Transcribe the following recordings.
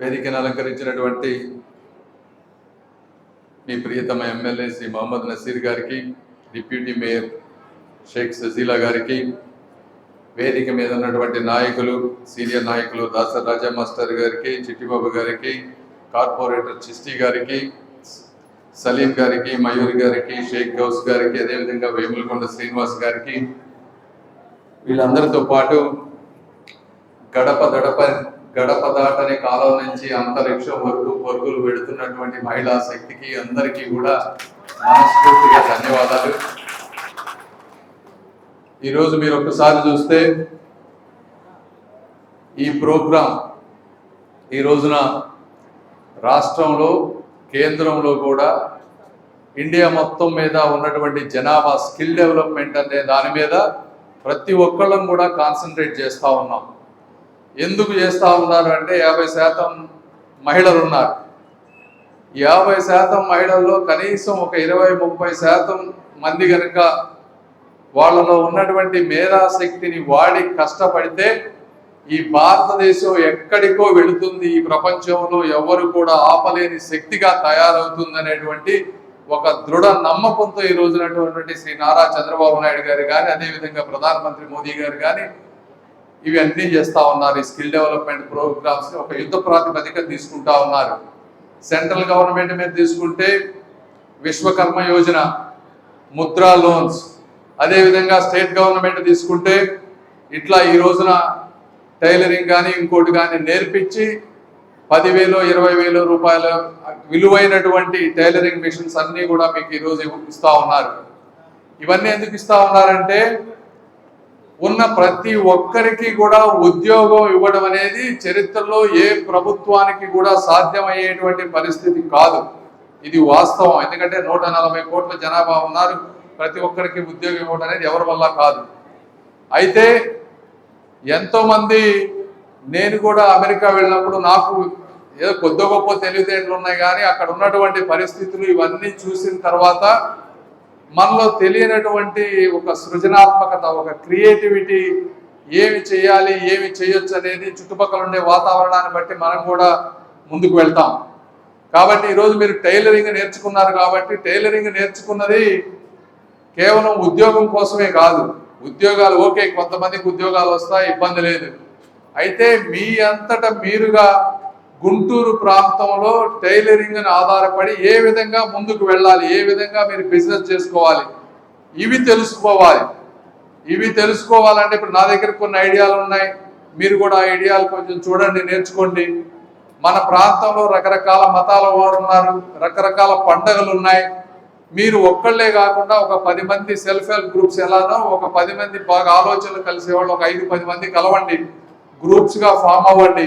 వేదికను అలంకరించినటువంటి మీ ప్రియతమ ఎమ్మెల్యే శ్రీ మహమ్మద్ నసీర్ గారికి, deputy mayor Sheikh Sajila గారికి, వేదిక మీద ఉన్నటువంటి నాయకులు, సీనియర్ నాయకులు దాసర్ రాజా మాస్టర్ గారికి, చిట్టిబాబు గారికి, కార్పొరేటర్ చిస్టి గారికి, సలీం గారికి, మయూర్ గారికి, షేక్ గౌస్ గారికి, అదేవిధంగా వేములకొండ శ్రీనివాస్ గారికి, వీళ్ళందరితో పాటు గడప దాటని కాలం నుంచి అంతరిక్షం వరకు పరుగులు పెడుతున్నటువంటి మహిళా శక్తికి అందరికీ కూడా మనస్ఫూర్తిగా ధన్యవాదాలు. ఈరోజు మీరు ఒక్కసారి చూస్తే ఈ ప్రోగ్రాం ఈ రోజున రాష్ట్రంలో, కేంద్రంలో కూడా ఇండియా మొత్తం మీద ఉన్నటువంటి జనాభా స్కిల్ డెవలప్మెంట్ అనే దాని మీద ప్రతి ఒక్కళ్ళం కూడా కాన్సన్ట్రేట్ చేస్తూ ఉన్నాం. ఎందుకు చేస్తూ ఉన్నారు అంటే 50% మహిళలు ఉన్నారు. 50% మహిళల్లో కనీసం ఒక 20-30% మంది కనుక వాళ్ళలో ఉన్నటువంటి మేధాశక్తిని వాడి కష్టపడితే ఈ భారతదేశం ఎక్కడికో వెళుతుంది, ఈ ప్రపంచంలో ఎవరు కూడా ఆపలేని శక్తిగా తయారవుతుందనేటువంటి ఒక దృఢ నమ్మకంతో ఈ రోజునటువంటి శ్రీ నారా చంద్రబాబు నాయుడు గారు కానీ, అదేవిధంగా ప్రధానమంత్రి మోదీ గారు కానీ ఇవి అన్నీ చేస్తూ ఉన్నారు. ఈ స్కిల్ డెవలప్మెంట్ ప్రోగ్రామ్స్ ఒక యుద్ధ ప్రాతిపదిక తీసుకుంటా ఉన్నారు. సెంట్రల్ గవర్నమెంట్ మీద తీసుకుంటే విశ్వకర్మ యోజన, ముద్రా లోన్స్, అదేవిధంగా స్టేట్ గవర్నమెంట్ తీసుకుంటే ఇట్లా ఈ రోజున టైలరింగ్ కానీ ఇంకోటి కానీ నేర్పించి 10,000-20,000 రూపాయల విలువైనటువంటి టైలరింగ్ మిషన్స్ అన్నీ కూడా మీకు ఈరోజు ఇస్తూ ఉన్నారు. ఇవన్నీ ఎందుకు ఇస్తూ ఉన్నారంటే ఉన్న ప్రతి ఒక్కరికి కూడా ఉద్యోగం ఇవ్వడం అనేది చరిత్రలో ఏ ప్రభుత్వానికి కూడా సాధ్యమయ్యేటువంటి పరిస్థితి కాదు. ఇది వాస్తవం. ఎందుకంటే 140 కోట్ల జనాభా ఉన్నారు. ప్రతి ఒక్కరికి ఉద్యోగం ఇవ్వడం అనేది ఎవరి వల్ల కాదు. అయితే ఎంతోమంది, నేను కూడా అమెరికా వెళ్ళినప్పుడు నాకు ఏదో కొద్ది గొప్ప తెలివితేటలు ఉన్నాయి, కానీ అక్కడ ఉన్నటువంటి పరిస్థితులు ఇవన్నీ చూసిన తర్వాత మనలో తెలియనటువంటి ఒక సృజనాత్మకత, ఒక క్రియేటివిటీ, ఏమి చేయాలి, ఏమి చేయొచ్చు అనేది చుట్టుపక్కల ఉండే వాతావరణాన్ని బట్టి మనం కూడా ముందుకు వెళ్తాం. కాబట్టి ఈరోజు మీరు టైలరింగ్ నేర్చుకున్నారు కాబట్టి టైలరింగ్ నేర్చుకున్నది కేవలం ఉద్యోగం కోసమే కాదు. ఉద్యోగాలు ఓకే, కొంతమందికి ఉద్యోగాలు వస్తాయి, ఇబ్బంది లేదు. అయితే మీ అంతటా మీరుగా గుంటూరు ప్రాంతంలో టైలరింగ్ని ఆధారపడి ఏ విధంగా ముందుకు వెళ్ళాలి, ఏ విధంగా మీరు బిజినెస్ చేసుకోవాలి, ఇవి తెలుసుకోవాలి. ఇవి తెలుసుకోవాలంటే ఇప్పుడు నా దగ్గర కొన్ని ఐడియాలు ఉన్నాయి. మీరు కూడా ఆ ఐడియాలు కొంచెం చూడండి, నేర్చుకోండి. మన ప్రాంతంలో రకరకాల మతాల వారు ఉన్నారు, రకరకాల పండుగలు ఉన్నాయి. మీరు ఒక్కళ్ళే కాకుండా ఒక 10 మంది సెల్ఫ్ హెల్ప్ గ్రూప్స్ ఎలానో ఒక 10 మంది బాగా ఆలోచనలు కలిసేవాళ్ళు ఒక 5-10 మంది కలవండి, గ్రూప్స్గా ఫామ్ అవ్వండి.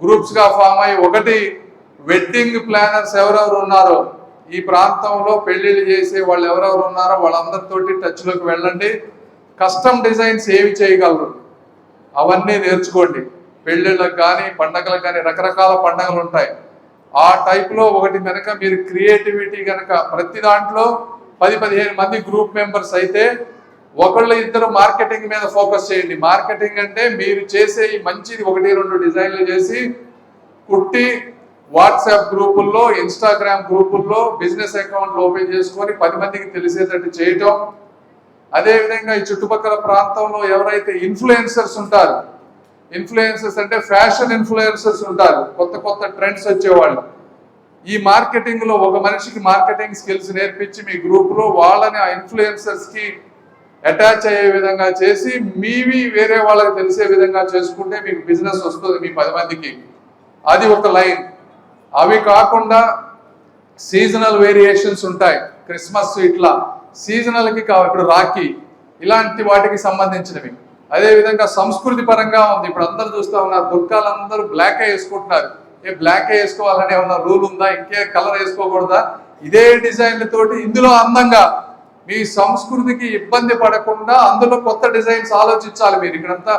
గ్రూప్స్గా ఫామ్ అయ్యి ఒకటి వెడ్డింగ్ ప్లానర్స్ ఎవరెవరు ఉన్నారో ఈ ప్రాంతంలో పెళ్లిళ్ళు చేసే వాళ్ళు ఎవరెవరు ఉన్నారో వాళ్ళందరితోటి టచ్లోకి వెళ్ళండి. కస్టమ్ డిజైన్స్ ఏవి చేయగలరు అవన్నీ నేర్చుకోండి. పెళ్ళిళ్ళకి కానీ పండగలకు కానీ రకరకాల పండగలు ఉంటాయి. ఆ టైప్లో ఒకటి కనుక మీరు క్రియేటివిటీ కనుక ప్రతి దాంట్లో 10-15 మంది గ్రూప్ మెంబర్స్ అయితే ఒకళ్ళు ఇద్దరు మార్కెటింగ్ మీద ఫోకస్ చేయండి. మార్కెటింగ్ అంటే మీరు చేసే మంచిది 1-2 డిజైన్లు చేసి కుట్టి వాట్సాప్ గ్రూపుల్లో, ఇన్స్టాగ్రామ్ గ్రూపుల్లో బిజినెస్ అకౌంట్లు ఓపెన్ చేసుకొని 10 మందికి తెలిసేటట్టు చేయటం. అదేవిధంగా ఈ చుట్టుపక్కల ప్రాంతంలో ఎవరైతే ఇన్ఫ్లుయెన్సర్స్ ఉంటారు, ఇన్ఫ్లుయెన్సర్స్ అంటే ఫ్యాషన్ ఇన్ఫ్లుయెన్సర్స్ ఉంటారు, కొత్త కొత్త ట్రెండ్స్ వచ్చేవాళ్ళు. ఈ మార్కెటింగ్లో ఒక మనిషికి మార్కెటింగ్ స్కిల్స్ నేర్పించి మీ గ్రూప్లో వాళ్ళని ఆ ఇన్ఫ్లుయెన్సర్స్కి అటాచ్ అయ్యే విధంగా చేసి మీవి వేరే వాళ్ళకి తెలిసే విధంగా చేసుకుంటే మీకు బిజినెస్ వస్తుంది మీ 10 మందికి. అది ఒక లైన్. అవి కాకుండా సీజనల్ వేరియేషన్స్ ఉంటాయి. క్రిస్మస్ ఇట్లా సీజనల్కి ఇప్పుడు రాఖీ ఇలాంటి వాటికి సంబంధించినవి. అదేవిధంగా సంస్కృతి పరంగా ఉంది. ఇప్పుడు అందరూ చూస్తూ ఉన్నారు, దుర్గాలు అందరూ బ్లాకే వేసుకుంటున్నారు. బ్లాకే వేసుకోవాలని ఏమన్నా రూల్ ఉందా? ఇంకే కలర్ వేసుకోకూడదా? ఇదే డిజైన్లతోటి ఇందులో అందంగా మీ సంస్కృతికి ఇబ్బంది పడకుండా అందులో కొత్త డిజైన్స్ ఆలోచించాలి. మీరు ఇక్కడంతా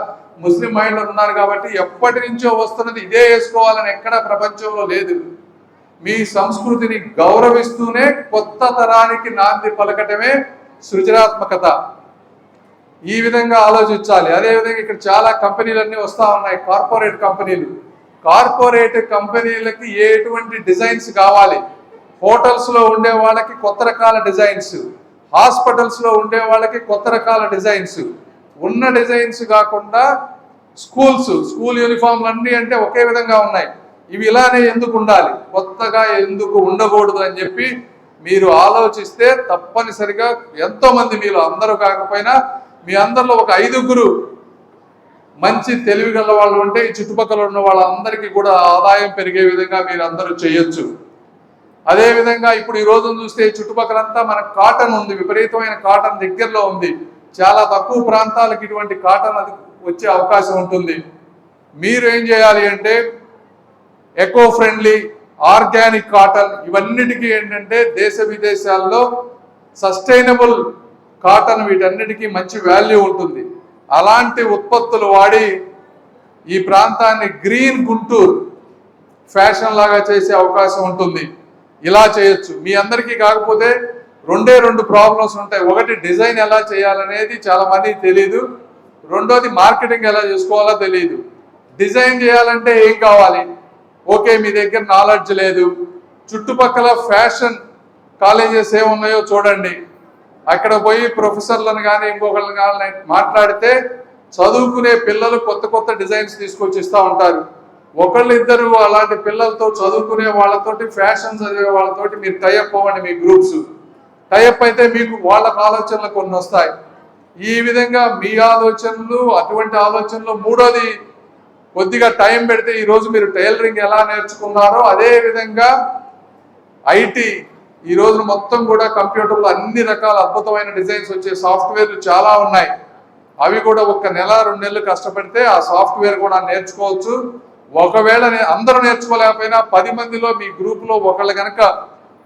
ముస్లిం మహిళలు ఉన్నారు కాబట్టి ఎప్పటి నుంచో వస్తున్నది ఇదే వేసుకోవాలని ఎక్కడ ప్రపంచంలో లేదు. మీ సంస్కృతిని గౌరవిస్తూనే కొత్త తరానికి నాంది పలకటమే సృజనాత్మకత. ఈ విధంగా ఆలోచించాలి. అదేవిధంగా ఇక్కడ చాలా కంపెనీలన్నీ వస్తూ ఉన్నాయి, కార్పొరేట్ కంపెనీలు. కార్పొరేట్ కంపెనీలకి ఎటువంటి డిజైన్స్ కావాలి, హోటల్స్లో ఉండే వాళ్ళకి కొత్త రకాల డిజైన్స్, హాస్పిటల్స్లో ఉండే వాళ్ళకి కొత్త రకాల డిజైన్స్, ఉన్న డిజైన్స్ కాకుండా స్కూల్ యూనిఫామ్లు అన్నీ అంటే ఒకే విధంగా ఉన్నాయి, ఇవి ఇలానే ఎందుకు ఉండాలి, కొత్తగా ఎందుకు ఉండకూడదు అని చెప్పి మీరు ఆలోచిస్తే తప్పనిసరిగా ఎంతోమంది, మీరు అందరూ కాకపోయినా మీ అందరిలో ఒక 5గురు మంచి తెలివి గల వాళ్ళు ఉంటే ఈ చుట్టుపక్కల ఉన్న వాళ్ళందరికీ కూడా ఆదాయం పెరిగే విధంగా మీరు అందరూ చేయొచ్చు. అదేవిధంగా ఇప్పుడు ఈ రోజు చూస్తే చుట్టుపక్కలంతా మనకు కాటన్ ఉంది, విపరీతమైన కాటన్ దగ్గరలో ఉంది, చాలా తక్కువ ప్రాంతాలకు ఇటువంటి కాటన్ అది వచ్చే అవకాశం ఉంటుంది. మీరు ఏం చేయాలి అంటే ఎకో ఫ్రెండ్లీ ఆర్గానిక్ కాటన్, ఇవన్నిటికీ ఏంటంటే దేశ విదేశాల్లో సస్టైనబుల్ కాటన్, వీటన్నిటికీ మంచి వాల్యూ ఉంటుంది. అలాంటి ఉత్పత్తులు వాడి ఈ ప్రాంతాన్ని గ్రీన్ గుంటూరు ఫ్యాషన్ లాగా చేసే అవకాశం ఉంటుంది. ఇలా చేయొచ్చు. మీ అందరికీ కాకపోతే రెండు ప్రాబ్లమ్స్ ఉంటాయి. ఒకటి, డిజైన్ ఎలా చేయాలనేది చాలా మందికి తెలియదు, రెండోది మార్కెటింగ్ ఎలా చేసుకోవాలో తెలియదు. డిజైన్ చేయాలంటే ఏం కావాలి, ఓకే మీ దగ్గర నాలెడ్జ్ లేదు, చుట్టుపక్కల ఫ్యాషన్ కాలేజెస్ ఏమున్నాయో చూడండి, అక్కడ పోయి ప్రొఫెసర్లను కానీ ఇంకొకళ్ళని కానీ మాట్లాడితే చదువుకునే పిల్లలు కొత్త డిజైన్స్ తీసుకొచ్చి ఇస్తూ ఉంటారు. ఒకళ్ళిద్దరు అలాంటి పిల్లలతో చదువుకునే వాళ్ళతోటి ఫ్యాషన్ చదివే వాళ్ళతోటి మీరు టైఅప్ అవ్వండి. మీ గ్రూప్స్ టైఅప్ అయితే మీకు వాళ్ళకు ఆలోచనలు కొన్ని వస్తాయి. ఈ విధంగా మీ ఆలోచనలు, అటువంటి ఆలోచనలు. మూడోది, కొద్దిగా టైం పెడితే ఈరోజు మీరు టైలరింగ్ ఎలా నేర్చుకున్నారో అదే విధంగా ఐటీ ఈ రోజు మొత్తం కూడా కంప్యూటర్లో అన్ని రకాల అద్భుతమైన డిజైన్స్ వచ్చే సాఫ్ట్వేర్లు చాలా ఉన్నాయి. అవి కూడా 1 నెల 2 నెలలు కష్టపడితే ఆ సాఫ్ట్వేర్ కూడా నేర్చుకోవచ్చు. ఒకవేళ అందరూ నేర్చుకోలేకపోయినా 10 మందిలో మీ గ్రూప్లో ఒకళ్ళు కనుక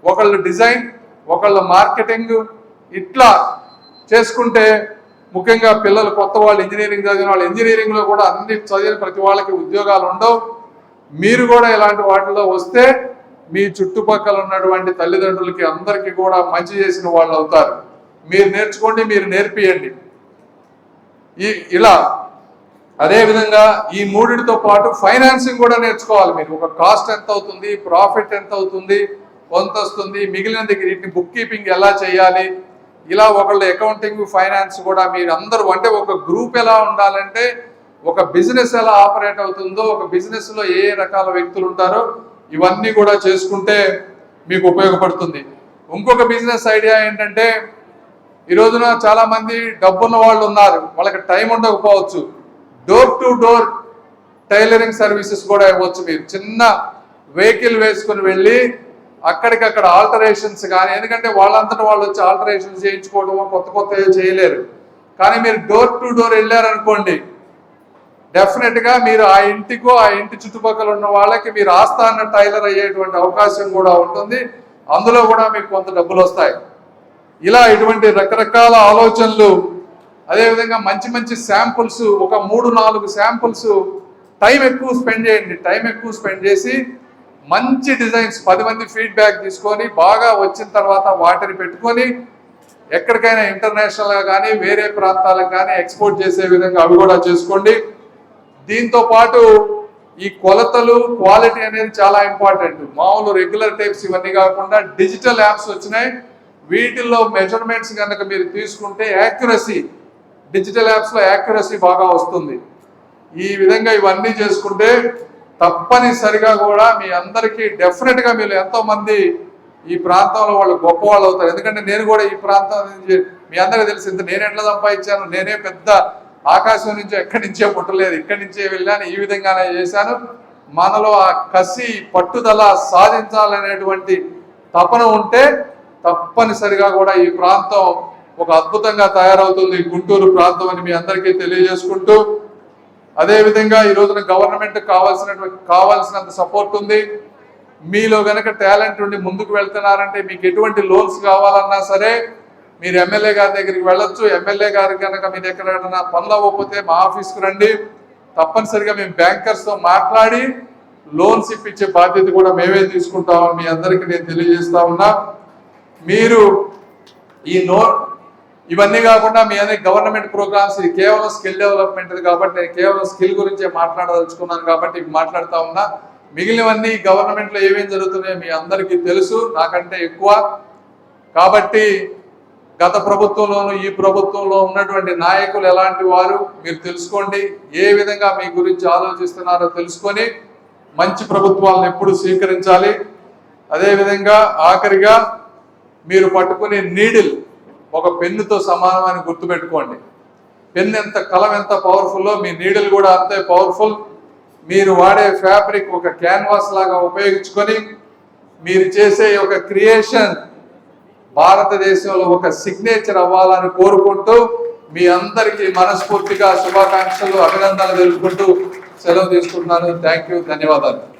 ఒకళ్ళు డిజైన్, ఒకళ్ళు మార్కెటింగ్ ఇట్లా చేసుకుంటే, ముఖ్యంగా పిల్లలు కొత్త వాళ్ళు ఇంజనీరింగ్ చదివిన వాళ్ళు, ఇంజనీరింగ్లో కూడా అన్ని చదివిన ప్రతి వాళ్ళకి ఉద్యోగాలు ఉండవు. మీరు కూడా ఇలాంటి వాటిలో వస్తే మీ చుట్టుపక్కల ఉన్నటువంటి తల్లిదండ్రులకి అందరికీ కూడా మంచి చేసిన వాళ్ళు అవుతారు. మీరు నేర్చుకోండి, మీరు నేర్పియండి. ఇలా అదేవిధంగా ఈ మూడిటితో పాటు ఫైనాన్సింగ్ కూడా నేర్చుకోవాలి. మీరు ఒక కాస్ట్ ఎంత అవుతుంది, ప్రాఫిట్ ఎంత అవుతుంది, కొంత వస్తుంది, మిగిలిన దగ్గర వీటిని బుక్ కీపింగ్ ఎలా చేయాలి, ఇలా ఒకళ్ళు అకౌంటింగ్ ఫైనాన్స్ కూడా మీరు అందరూ, అంటే ఒక గ్రూప్ ఎలా ఉండాలంటే ఒక బిజినెస్ ఎలా ఆపరేట్ అవుతుందో, ఒక బిజినెస్లో ఏ రకాల వ్యక్తులు ఉంటారో ఇవన్నీ కూడా చేసుకుంటే మీకు ఉపయోగపడుతుంది. ఇంకొక బిజినెస్ ఐడియా ఏంటంటే, ఈ రోజున చాలా మంది డబ్బున్న వాళ్ళు ఉన్నారు, వాళ్ళకి టైం ఉండకపోవచ్చు. Door to door tailoring services కూడా ఇవ్వచ్చు. మీరు చిన్న వెహికల్ వేసుకుని వెళ్ళి అక్కడికక్కడ ఆల్టరేషన్స్ కానీ, ఎందుకంటే వాళ్ళంతటా వాళ్ళు వచ్చి ఆల్టరేషన్స్ చేయించుకోవడమో కొత్త చేయలేరు. కానీ మీరు డోర్ టు డోర్ వెళ్ళారనుకోండి, డెఫినెట్గా మీరు ఆ ఇంటికో ఆ ఇంటి చుట్టుపక్కల ఉన్న వాళ్ళకి మీరు ఆస్థాన టైలర్ అయ్యేటువంటి అవకాశం కూడా ఉంటుంది. అందులో కూడా మీకు కొంత డబ్బులు వస్తాయి. ఇలా ఇటువంటి రకరకాల ఆలోచనలు, అదేవిధంగా మంచి శాంపుల్స్, ఒక 3-4 శాంపుల్స్, టైం ఎక్కువ స్పెండ్ చేయండి. టైం ఎక్కువ స్పెండ్ చేసి మంచి డిజైన్స్ 10 మంది ఫీడ్బ్యాక్ తీసుకొని బాగా వచ్చిన తర్వాత వాటిని పెట్టుకొని ఎక్కడికైనా ఇంటర్నేషనల్గా కానీ వేరే ప్రాంతాలకు కానీ ఎక్స్పోర్ట్ చేసే విధంగా అవి కూడా చేసుకోండి. దీంతో పాటు ఈ కొలతలు, క్వాలిటీ అనేది చాలా ఇంపార్టెంట్. మామూలు రెగ్యులర్ టైప్స్ ఇవన్నీ కాకుండా డిజిటల్ యాప్స్ వచ్చినాయి. వీటిల్లో మెజర్మెంట్స్ కనుక మీరు తీసుకుంటే యాక్యురసీ, డిజిటల్ యాప్స్లో యాక్యురసీ బాగా వస్తుంది. ఈ విధంగా ఇవన్నీ చేసుకుంటే తప్పనిసరిగా కూడా మీ అందరికీ డెఫినెట్గా మీరు ఎంతోమంది ఈ ప్రాంతంలో వాళ్ళు గొప్ప వాళ్ళు అవుతారు. ఎందుకంటే నేను కూడా ఈ ప్రాంతం నుంచి మీ అందరికీ తెలిసి, నేను ఎట్లా సంపాదించాను, నేనే పెద్ద ఆకాశం నుంచి ఎక్కడి నుంచే పుట్టలేదు, ఇక్కడి నుంచే వెళ్ళాను, ఈ విధంగానే చేశాను. మనలో ఆ కసి, పట్టుదల, సాధించాలనేటువంటి తపన ఉంటే తప్పనిసరిగా కూడా ఈ ప్రాంతం ఒక అద్భుతంగా తయారవుతుంది, గుంటూరు ప్రాంతం అని మీ అందరికీ తెలియజేసుకుంటూ, అదేవిధంగా ఈ రోజున గవర్నమెంట్ కావాల్సినంత సపోర్ట్ ఉంది. మీలో గనక టాలెంట్ ఉండి ముందుకు వెళ్తున్నారంటే మీకు ఎటువంటి లోన్స్ కావాలన్నా సరే మీరు ఎమ్మెల్యే గారి దగ్గరికి వెళ్ళొచ్చు. ఎమ్మెల్యే గారికి కనుక మీరు ఎక్కడైనా పనులు అవ్వకపోతే మా ఆఫీస్కి రండి, తప్పనిసరిగా మేము బ్యాంకర్స్తో మాట్లాడి లోన్స్ ఇప్పించే బాధ్యత కూడా మేమే తీసుకుంటామని మీ అందరికీ నేను తెలియజేస్తా ఉన్నా. మీరు ఇవన్నీ కాకుండా మీ అన్ని గవర్నమెంట్ ప్రోగ్రామ్స్, ఇది కేవలం స్కిల్ డెవలప్మెంట్ కాబట్టి నేను కేవలం స్కిల్ గురించే మాట్లాడదలుచుకున్నాను కాబట్టి ఇవి మాట్లాడుతూ ఉన్నా. మిగిలినవన్నీ గవర్నమెంట్లో ఏమేమి జరుగుతున్నాయో మీ అందరికీ తెలుసు నాకంటే ఎక్కువ. కాబట్టి గత ప్రభుత్వంలోనూ ఈ ప్రభుత్వంలో ఉన్నటువంటి నాయకులు ఎలాంటి వారు మీరు తెలుసుకోండి. ఏ విధంగా మీ గురించి ఆలోచిస్తున్నారో తెలుసుకొని మంచి ప్రభుత్వాలను ఎప్పుడు స్వీకరించాలి. అదేవిధంగా ఆఖరిగా మీరు పట్టుకునే నీడిల్ ఒక పెన్నుతో సమానమని గుర్తుపెట్టుకోండి. పెన్ ఎంత, కలం ఎంత పవర్ఫుల్లో మీ నీడిల్ కూడా అంతే పవర్ఫుల్. మీరు వాడే ఫ్యాబ్రిక్ ఒక క్యాన్వాస్ లాగా ఉపయోగించుకొని మీరు చేసే ఒక క్రియేషన్ భారతదేశంలో ఒక సిగ్నేచర్ అవ్వాలని కోరుకుంటూ మీ అందరికీ మనస్ఫూర్తిగా శుభాకాంక్షలు, అభినందనలు తెలుపుకుంటూ సెలవు తీసుకుంటున్నాను. థ్యాంక్ యూ, ధన్యవాదాలు.